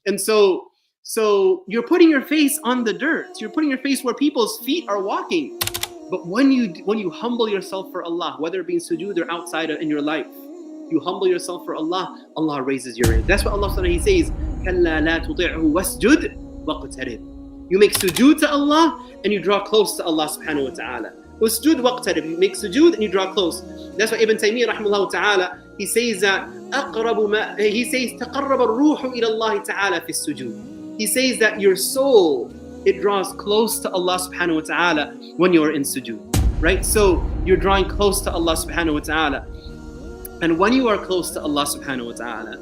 And so you're putting your face on the dirt. You're putting your face where people's feet are walking. But when you humble yourself for Allah, whether it be in sujood or outside in your life, you humble yourself for Allah, Allah raises your rank. That's what Allah subhanahu wa ta'ala, He says, كَلَّا لَا تُطِعْهُ وَاسْجُدْ وَاقْتَرِبْ. You make sujood to Allah and you draw close to Allah subhanahu wa ta'ala. Wasjud waqtarib. You make sujood and you draw close. That's why Ibn Taymiyyah rahimahullah ta'ala, he says that he says تَقَرَّبَ الرُّوحُ إِلَى اللَّهِ تَعَالَى فِي السُّجُودِ. He says that your soul, it draws close to Allah subhanahu wa ta'ala when you're in sujood. Right? So you're drawing close to Allah subhanahu wa ta'ala. And when you are close to Allah subhanahu wa ta'ala,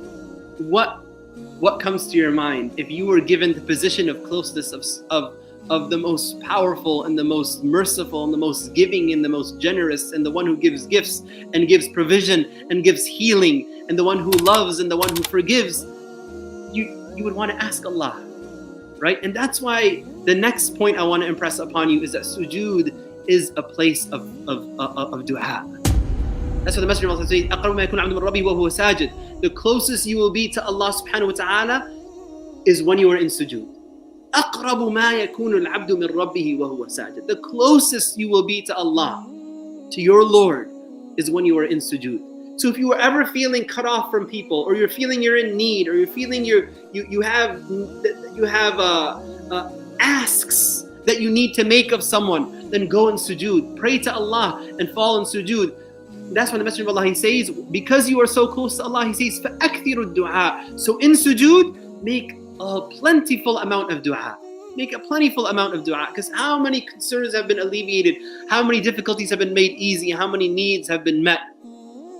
what comes to your mind if you were given the position of closeness of the most powerful and the most merciful and the most giving and the most generous and the one who gives gifts and gives provision and gives healing and the one who loves and the one who forgives? You would want to ask Allah, right? And that's why the next point I want to impress upon you is that sujood is a place of dua. That's what the Messenger of Allah says, أَقْرَبُ مَا يَكُونُ الْعَبْدُ مِنْ رَبِّهِ وَهُوَ سَاجِدٌ. The closest you will be to Allah subhanahu wa ta'ala is when you are in sujood. أَقْرَبُ مَا يَكُونُ الْعَبْدُ مِنْ رَبِّهِ وَهُوَ سَاجِدٌ. The closest you will be to Allah, to your Lord, is when you are in sujood. So if you are ever feeling cut off from people, or you're feeling you're in need, or you're feeling you have asks that you need to make of someone, then go in sujood. Pray to Allah and fall in sujood. That's when the Messenger of Allah, he says, because you are so close to Allah, he says, فَأَكْثِرُ الدُّعَاء. So in sujood, make a plentiful amount of dua. Make a plentiful amount of dua. Because how many concerns have been alleviated? How many difficulties have been made easy? How many needs have been met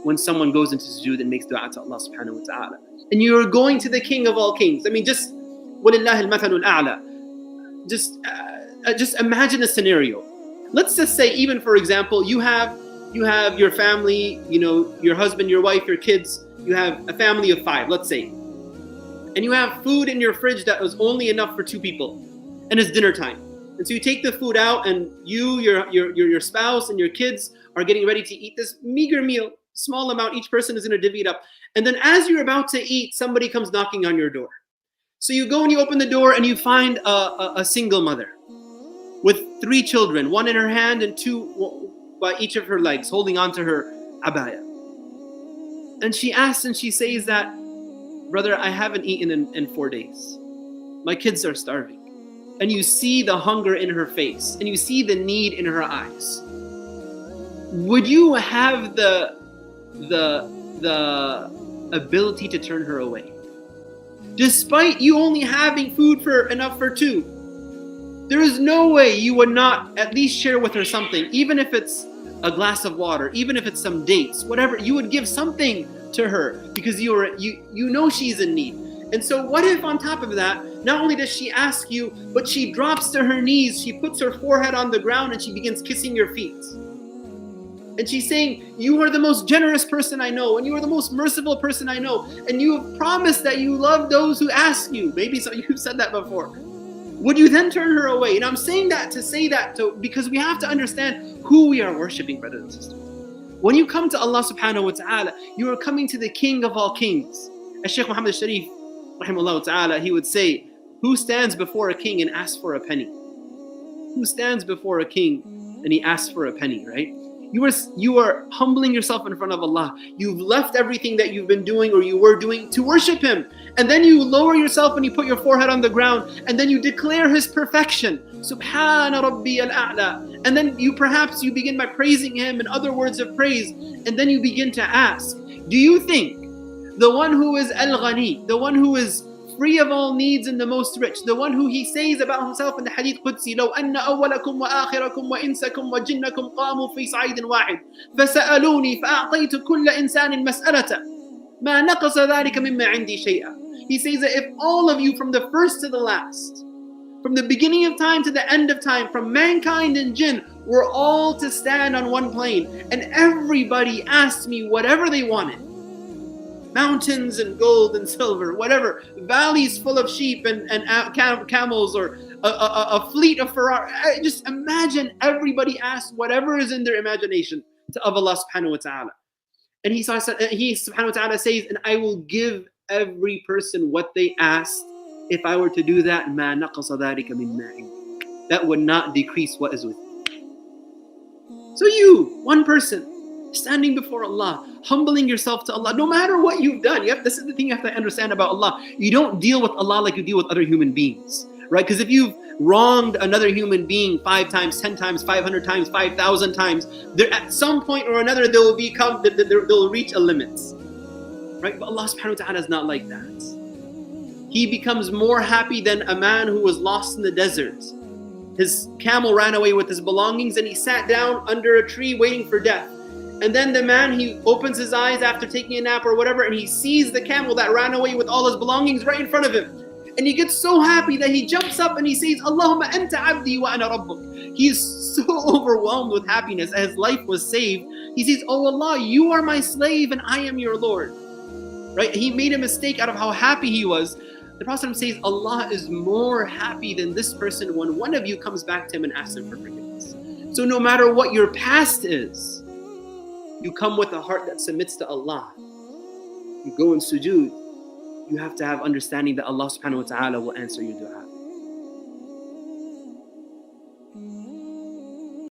when someone goes into sujood and makes dua to Allah subhanahu wa ta'ala? And you're going to the King of all kings. I mean, just وَلِلَّهِ الْمَثَلُ الْأَعْلَى. Just imagine a scenario. Let's just say, even for example, you have your family, your husband, your wife, your kids. You have a family of 5, let's say. And you have food in your fridge that was only enough for 2 people. And it's dinner time. And so you take the food out and your spouse and your kids are getting ready to eat this meager meal. Small amount, each person is going to divvy it up. And then as you're about to eat, somebody comes knocking on your door. So you go and you open the door and you find a single mother with 3 children, 1 in her hand and 2 by each of her legs, holding onto her abaya. And she asks and she says that, brother, I haven't eaten in 4 days. My kids are starving. And you see the hunger in her face and you see the need in her eyes. Would you have the ability to turn her away? Despite you only having food enough for 2. There is no way you would not at least share with her something, even if it's a glass of water, even if it's some dates, whatever. You would give something to her because you know she's in need. And so what if on top of that, not only does she ask you, but she drops to her knees, she puts her forehead on the ground and she begins kissing your feet. And she's saying, you are the most generous person I know, and you are the most merciful person I know, and you have promised that you love those who ask you. Maybe you've said that before. Would you then turn her away? And I'm saying that to say that because we have to understand who we are worshiping, brothers and sisters. When you come to Allah subhanahu wa ta'ala, you are coming to the King of all kings. As Shaykh Muhammad al-Sharif, rahimahullah ta'ala, he would say, who stands before a king and asks for a penny? Who stands before a king and he asks for a penny, right? You are humbling yourself in front of Allah. You've left everything that you've been doing or you were doing to worship Him. And then you lower yourself and you put your forehead on the ground and then you declare His perfection. Subhana Rabbi al-A'la. And then you begin by praising Him in other words of praise. And then you begin to ask, do you think the one who is Al-Ghani, the one who is free of all needs and the most rich, the one who He says about Himself in the Hadith Qudsi, لو أن أولكم وآخركم وإنسكم وجنكم قاموا في صعيد واحد فسألوني فأعطيت كل إنسان مسألته ما نقص ذلك مما عندي شيئا. He says that if all of you from the first to the last, from the beginning of time to the end of time, from mankind and jinn, were all to stand on one plane and everybody asked me whatever they wanted, mountains and gold and silver, whatever, valleys full of sheep and camels, or a fleet of Ferrari. Just imagine everybody asks whatever is in their imagination of Allah subhanahu wa ta'ala. And He subhanahu wa ta'ala says, and I will give every person what they asked if I were to do that, مَا نَقَصَ ذَلِكَ مِمَّا عِنْدِي, that would not decrease what is with me. So you, one person, standing before Allah, humbling yourself to Allah, no matter what you've done. This is the thing you have to understand about Allah. You don't deal with Allah like you deal with other human beings, right? Because if you've wronged another human being 5 times, 10 times, 500 times, 5,000 times, there at some point or another they'll reach a limit, right? But Allah subhanahu wa ta'ala is not like that. He becomes more happy than a man who was lost in the desert. His camel ran away with his belongings and he sat down under a tree waiting for death. And then the man, he opens his eyes after taking a nap or whatever, and he sees the camel that ran away with all his belongings right in front of him. And he gets so happy that he jumps up and he says, Allahumma anta abdi wa ana rabbuk. He is so overwhelmed with happiness as his life was saved. He says, oh Allah, you are my slave and I am your Lord. Right? He made a mistake out of how happy he was. The Prophet says, Allah is more happy than this person when one of you comes back to him and asks him for forgiveness. So no matter what your past is, you come with a heart that submits to Allah. You go in sujood. You have to have understanding that Allah subhanahu wa ta'ala will answer your dua.